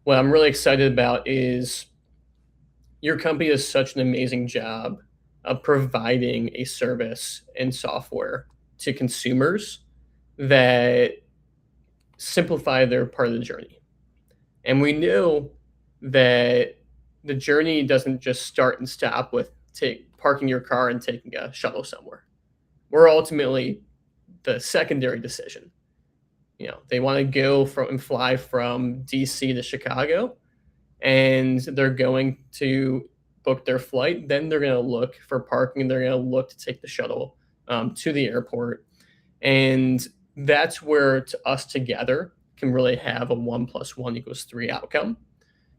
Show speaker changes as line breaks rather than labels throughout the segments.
what I'm really excited about is your company does such an amazing job of providing a service and software to consumers that simplify their part of the journey. And we know that the journey doesn't just start and stop with parking your car and taking a shuttle somewhere. We're ultimately the secondary decision. They want to go from and fly from DC to Chicago, and they're going to book their flight. Then they're going to look for parking. They're going to look to take the shuttle to the airport. And that's where us together can really have a 1+1 = 3 outcome,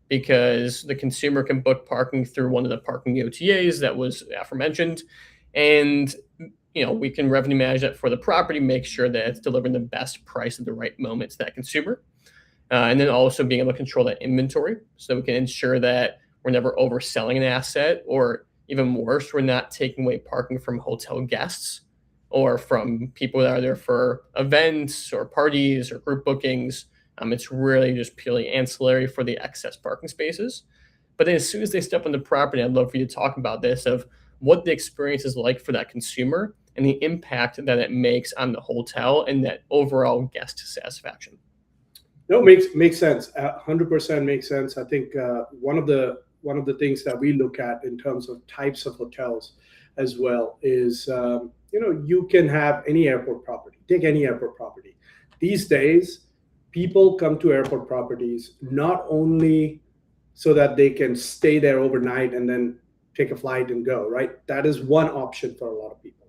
because the consumer can book parking through one of the parking OTAs that was aforementioned. And we can revenue manage that for the property, make sure that it's delivering the best price at the right moment to that consumer. And then also being able to control that inventory so we can ensure that we're never overselling an asset, or even worse, we're not taking away parking from hotel guests or from people that are there for events or parties or group bookings. It's really just purely ancillary for the excess parking spaces. But then as soon as they step on the property, I'd love for you to talk about this, of what the experience is like for that consumer and the impact that it makes on the hotel and that overall guest satisfaction.
No, makes sense. 100% makes sense. I think one of the things that we look at in terms of types of hotels as well is you can have any airport property. Take any airport property. These days, people come to airport properties not only so that they can stay there overnight and then take a flight and go, right? That is one option for a lot of people.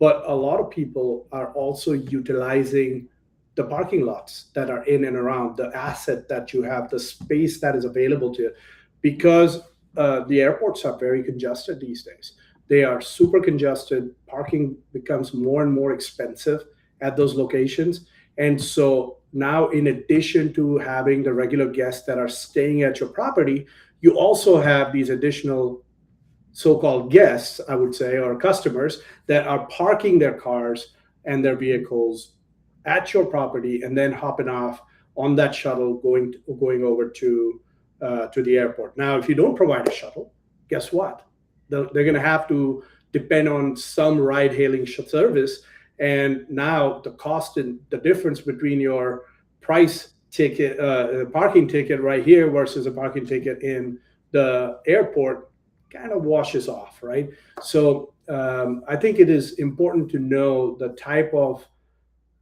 But a lot of people are also utilizing the parking lots that are in and around, the asset that you have, the space that is available to you, because the airports are very congested these days. They are super congested. Parking becomes more and more expensive at those locations. And so now, in addition to having the regular guests that are staying at your property, you also have these additional so-called guests, I would say, or customers that are parking their cars and their vehicles at your property and then hopping off on that shuttle going over to the airport. Now, if you don't provide a shuttle, guess what? They're going to have to depend on some ride-hailing service. And now the cost and the difference between your price ticket, parking ticket right here versus a parking ticket in the airport kind of washes off, right? So I think it is important to know the type of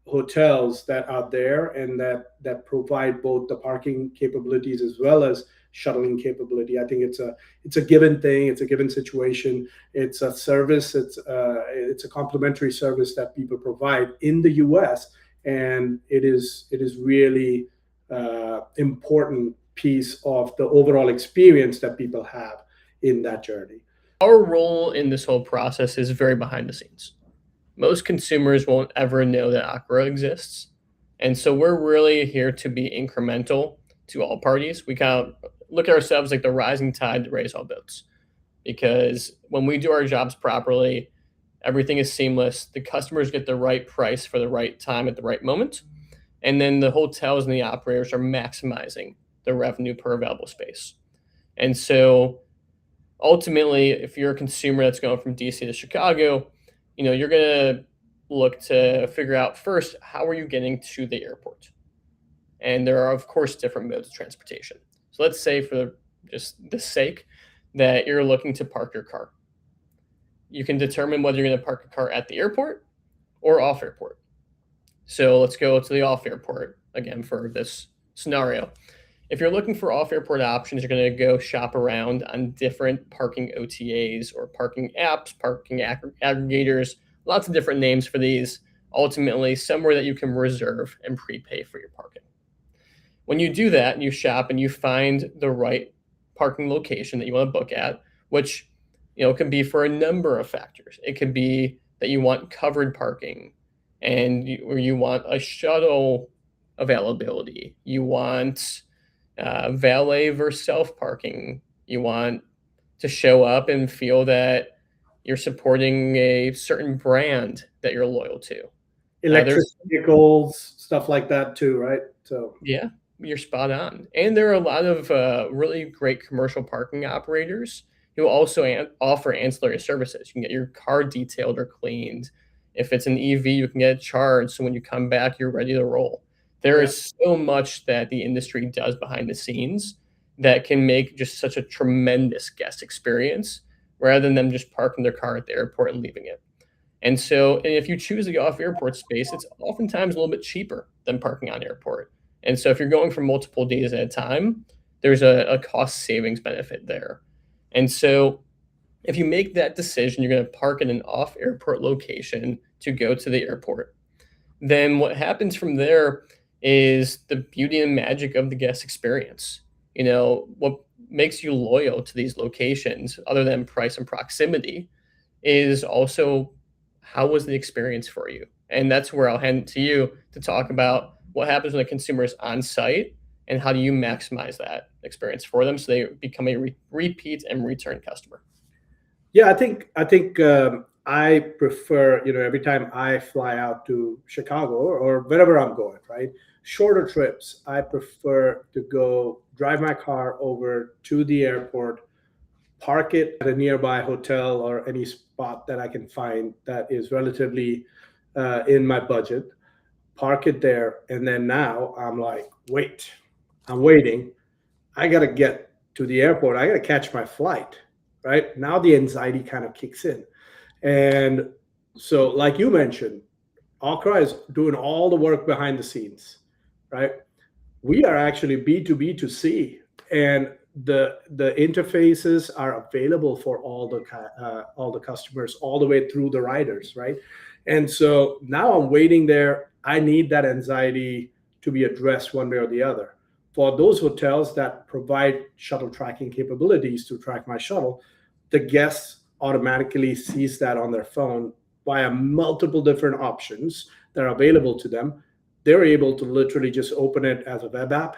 hotels that are there and that provide both the parking capabilities as well as shuttling capability. I think it's a given thing. It's a given situation. It's a service. It's a complementary service that people provide in the U.S. and it is really important piece of the overall experience that people have in that journey.
Our role in this whole process is very behind the scenes. Most consumers won't ever know that Ocra exists. And so we're really here to be incremental to all parties. We kind of look at ourselves like the rising tide to raise all boats. Because when we do our jobs properly, everything is seamless. The customers get the right price for the right time at the right moment. And then the hotels and the operators are maximizing the revenue per available space. And so ultimately, if you're a consumer that's going from DC to Chicago, you're going to look to figure out first, how are you getting to the airport? And there are, of course, different modes of transportation. So let's say, for just the sake, that you're looking to park your car. You can determine whether you're going to park a car at the airport or off airport. So let's go to the off airport again for this scenario. If you're looking for off-airport options, you're going to go shop around on different parking OTAs or parking apps, parking aggregators, lots of different names for these. Ultimately, somewhere that you can reserve and prepay for your parking. When you do that and you shop and you find the right parking location that you want to book at, which can be for a number of factors. It could be that you want covered parking, or you want a shuttle availability. You want valet versus self-parking. You want to show up and feel that you're supporting a certain brand that you're loyal to.
Electric vehicles, stuff like that too, right? So
yeah, you're spot on. And there are a lot of really great commercial parking operators who also offer ancillary services. You can get your car detailed or cleaned. If it's an EV, you can get it charged. So when you come back, you're ready to roll. There
Yeah.
is so much that the industry does behind the scenes that can make just such a tremendous guest experience rather than them just parking their car at the airport and leaving it. And if you choose to go off airport space, it's oftentimes a little bit cheaper than parking on airport. And so if you're going for multiple days at a time, there's a cost savings benefit there. And so if you make that decision, you're going to park in an off airport location to go to the airport. Then what happens from there is the beauty and magic of the guest experience. What makes you loyal to these locations, other than price and proximity, is also how was the experience for you? And that's where I'll hand it to you to talk about what happens when a consumer is on site and how do you maximize that experience for them so they become a repeat and return customer.
Yeah, I think I prefer, every time I fly out to Chicago or wherever I'm going, right? Shorter trips, I prefer to go drive my car over to the airport, park it at a nearby hotel or any spot that I can find that is relatively in my budget, park it there. And then now I'm like, I'm waiting. I got to get to the airport. I got to catch my flight, right? Now the anxiety kind of kicks in. And so, like you mentioned, Ocra is doing all the work behind the scenes, right? We are actually B2B2C, and the interfaces are available for all the customers all the way through the riders, right? And so now I'm waiting there. I need that anxiety to be addressed one way or the other. For those hotels that provide shuttle tracking capabilities to TrackMyShuttle, the guests automatically sees that on their phone via multiple different options that are available to them. They're able to literally just open it as a web app,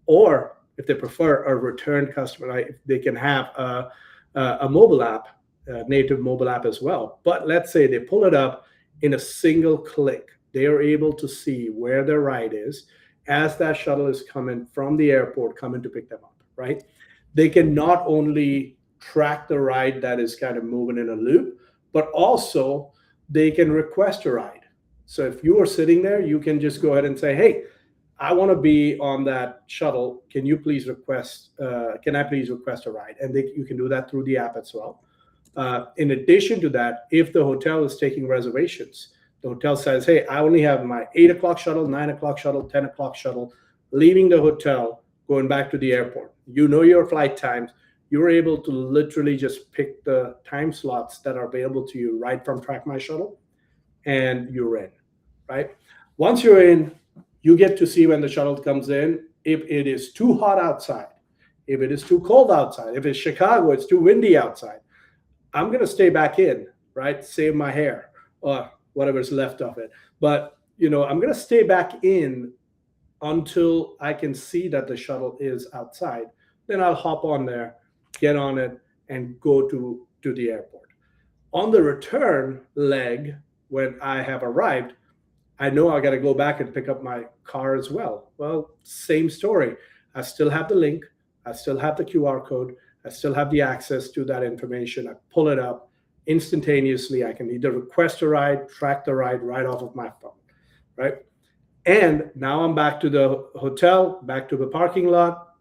or if they prefer a return customer, right, they can have a mobile app, a native mobile app as well. But let's say they pull it up in a single click. They are able to see where their ride is as that shuttle is coming from the airport, coming to pick them up, right? They can not only track the ride that is kind of moving in a loop, but also they can request a ride. So if you are sitting there, you can just go ahead and say, hey, I want to be on that shuttle. Can I please request a ride? And you can do that through the app as well. In addition to that, if the hotel is taking reservations, the hotel says, hey, I only have my 8 o'clock shuttle, 9 o'clock shuttle, 10 o'clock shuttle, leaving the hotel, going back to the airport. You know your flight times. You're able to literally just pick the time slots that are available to you right from TrackMyShuttle, and you're in, right? Once you're in, you get to see when the shuttle comes in. If it is too hot outside, if it is too cold outside, if it's Chicago, it's too windy outside, I'm going to stay back in, right? Save my hair or whatever's left of it. But, I'm going to stay back in until I can see that the shuttle is outside. Then I'll hop on there, get on it, and go to the airport. On the return leg, when I have arrived, I know I got to go back and pick up my car as well. Well, same story. I still have the link. I still have the QR code. I still have the access to that information. I pull it up instantaneously. I can either request a ride, track the ride right off of my phone, right? And now I'm back to the hotel, back to the parking lot,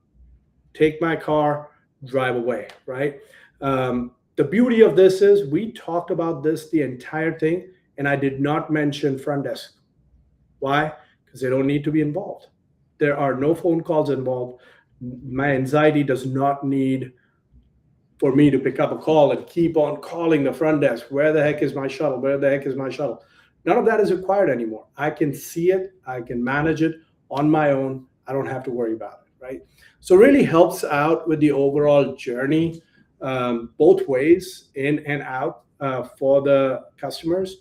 take my car, drive away, right? The beauty of this is we talked about this the entire thing, and I did not mention front desk. Why? Because they don't need to be involved. There are no phone calls involved. My anxiety does not need for me to pick up a call and keep on calling the front desk. Where the heck is my shuttle? Where the heck is my shuttle? None of that is required anymore. I can see it. I can manage it on my own. I don't have to worry about it, right? So it really helps out with the overall journey, both ways, in and out, for the customers.